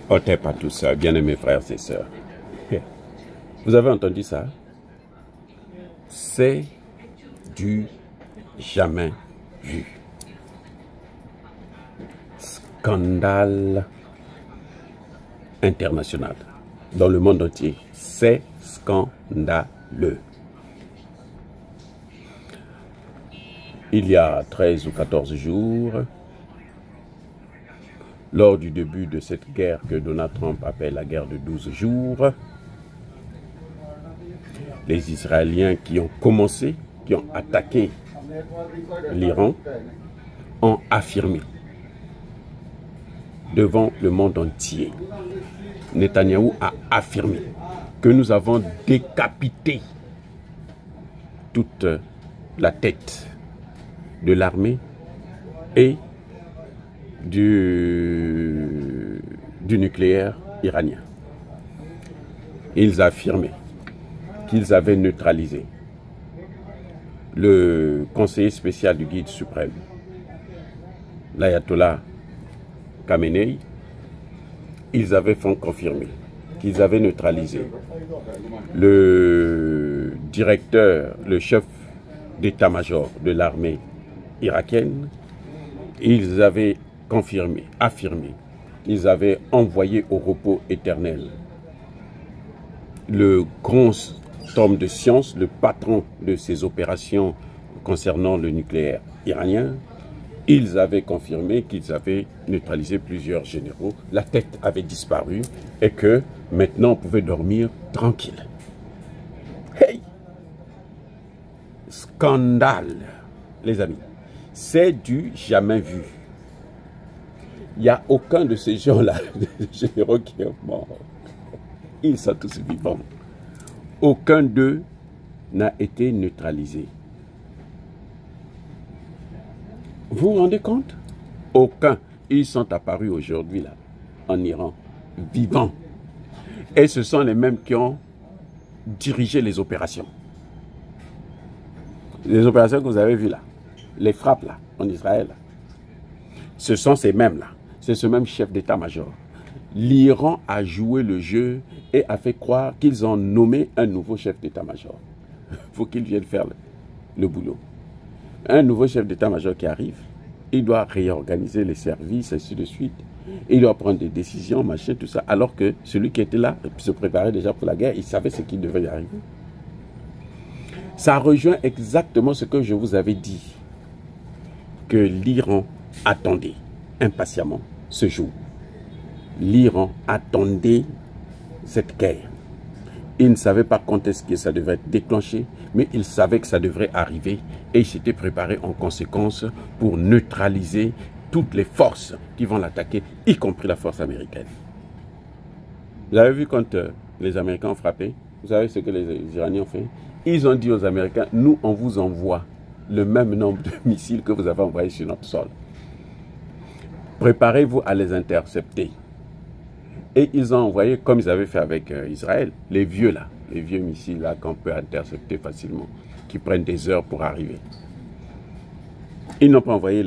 Otep à tout ça, bien-aimés frères et sœurs. Vous avez entendu ça? C'est du jamais vu. Scandale international dans le monde entier. C'est scandaleux. Il y a 13 ou 14 jours, lors du début de cette guerre que Donald Trump appelle la guerre de 12 jours, les Israéliens qui ont commencé, qui ont attaqué l'Iran, ont affirmé devant le monde entier, Netanyahou a affirmé que nous avons décapité toute la tête de l'armée et du nucléaire iranien. Ils affirmaient qu'ils avaient neutralisé le conseiller spécial du guide suprême, l'ayatollah Khamenei. Ils avaient confirmé qu'ils avaient neutralisé le directeur, le chef d'état-major de l'armée irakienne. Ils avaient confirmé, affirmé, ils avaient envoyé au repos éternel le grand homme de science, le patron de ces opérations concernant le nucléaire iranien. Ils avaient confirmé qu'ils avaient neutralisé plusieurs généraux, la tête avait disparu et que maintenant on pouvait dormir tranquille. Hey! Scandale, les amis. C'est du jamais vu. Il n'y a aucun de ces gens-là, des généraux qui est mort. Ils sont tous vivants. Aucun d'eux n'a été neutralisé. Vous vous rendez compte? Aucun. Ils sont apparus aujourd'hui là, en Iran, vivants. Et ce sont les mêmes qui ont dirigé les opérations. Les opérations que vous avez vues là, les frappes là, en Israël. Ce sont ces mêmes là. C'est ce même chef d'état-major. L'Iran a joué le jeu et a fait croire qu'ils ont nommé un nouveau chef d'état-major. Il faut qu'il vienne faire le boulot. Un nouveau chef d'état-major qui arrive, il doit réorganiser les services, ainsi de suite. Il doit prendre des décisions, machin, tout ça. Alors que celui qui était là se préparait déjà pour la guerre, il savait ce qui devait y arriver. Ça rejoint exactement ce que je vous avais dit, que l'Iran attendait impatiemment ce jour. L'Iran attendait cette guerre. Il ne savait pas quand est-ce que ça devait être déclenché, mais il savait que ça devrait arriver et il s'était préparé en conséquence pour neutraliser toutes les forces qui vont l'attaquer, y compris la force américaine. Vous avez vu quand les Américains ont frappé, vous savez ce que les Iraniens ont fait? Ils ont dit aux Américains, nous on vous envoie le même nombre de missiles que vous avez envoyés sur notre sol. Préparez-vous à les intercepter. Et ils ont envoyé, comme ils avaient fait avec Israël, les vieux là, les vieux missiles là qu'on peut intercepter facilement, qui prennent des heures pour arriver. Ils n'ont pas envoyé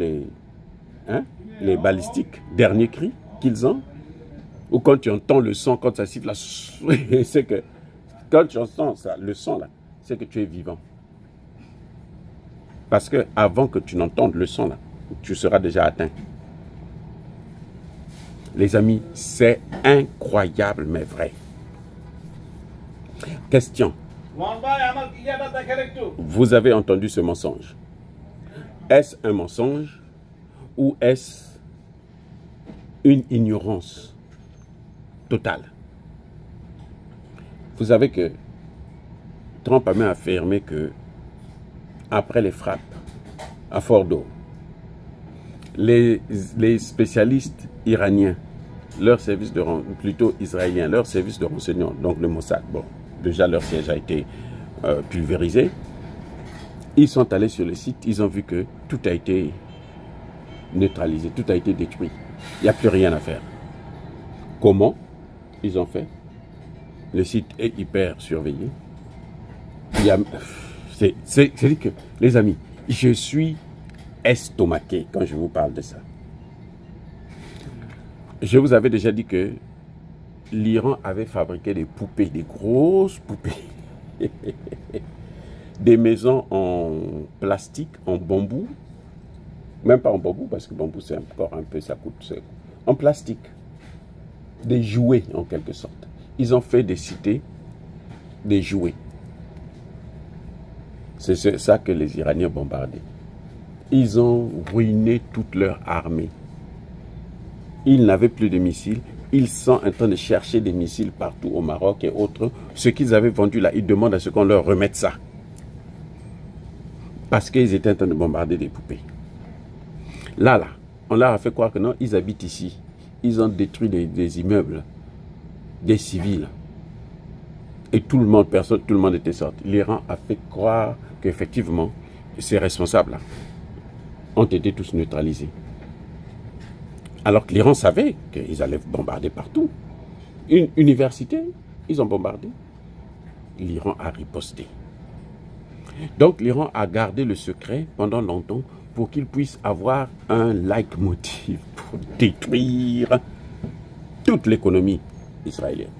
les balistiques, dernier cri qu'ils ont. Ou quand tu entends le son, quand ça siffle là, c'est que quand tu entends ça, le son là, c'est que tu es vivant. Parce que avant que tu n'entendes le son là, tu seras déjà atteint. Les amis, c'est incroyable mais vrai. Question. Vous avez entendu ce mensonge. Est-ce un mensonge ou est-ce une ignorance totale? Vous savez que Trump a même affirmé que après les frappes à Fordo, les spécialistes iraniens, leur service de plutôt israélien, leur service de renseignement, donc le Mossad, bon, déjà leur siège a été pulvérisé. Ils sont allés sur le site, ils ont vu que tout a été neutralisé, tout a été détruit. Il n'y a plus rien à faire. Comment ils ont fait? Le site est hyper surveillé. C'est-à-dire que, les amis, je suis estomaqué quand je vous parle de ça. Je vous avais déjà dit que l'Iran avait fabriqué des poupées, des grosses poupées. Des maisons en plastique, en bambou. Même pas en bambou, parce que bambou, c'est encore un peu, ça coûte. En plastique. Des jouets, en quelque sorte. Ils ont fait des cités, des jouets. C'est ça que les Iraniens bombardaient. Ils ont ruiné toute leur armée. Ils n'avaient plus de missiles. Ils sont en train de chercher des missiles partout au Maroc et autres. Ce qu'ils avaient vendu là, ils demandent à ce qu'on leur remette ça. Parce qu'ils étaient en train de bombarder des poupées. Là, on leur a fait croire que non, ils habitent ici. Ils ont détruit des immeubles, des civils. Et tout le monde était sorti. L'Iran a fait croire qu'effectivement, ces responsables-là ont été tous neutralisés. Alors que l'Iran savait qu'ils allaient bombarder partout. Une université, ils ont bombardé. L'Iran a riposté. Donc l'Iran a gardé le secret pendant longtemps pour qu'il puisse avoir un leitmotiv pour détruire toute l'économie israélienne.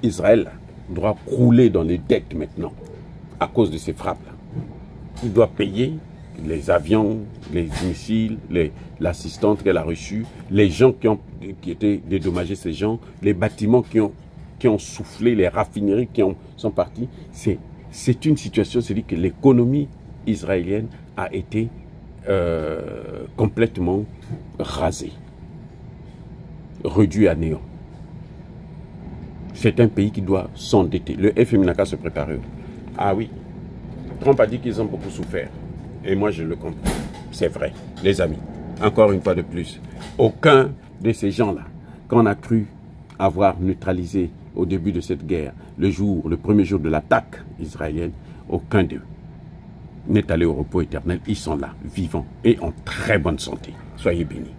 Israël doit crouler dans les dettes maintenant à cause de ces frappes-là. Il doit payer les avions, les missiles, l'assistante qu'elle a reçue, les gens qui étaient dédommagés, ces gens, les bâtiments qui ont soufflé, les raffineries qui sont partis. C'est une situation, c'est-à-dire que l'économie israélienne a été complètement rasée, réduite à néant. C'est un pays qui doit s'endetter. Le FMI n'a qu'à se préparer. Ah oui, Trump a dit qu'ils ont beaucoup souffert. Et moi, je le comprends. C'est vrai, les amis. Encore une fois de plus, aucun de ces gens-là, qu'on a cru avoir neutralisé au début de cette guerre, le premier jour de l'attaque israélienne, aucun d'eux n'est allé au repos éternel. Ils sont là, vivants et en très bonne santé. Soyez bénis.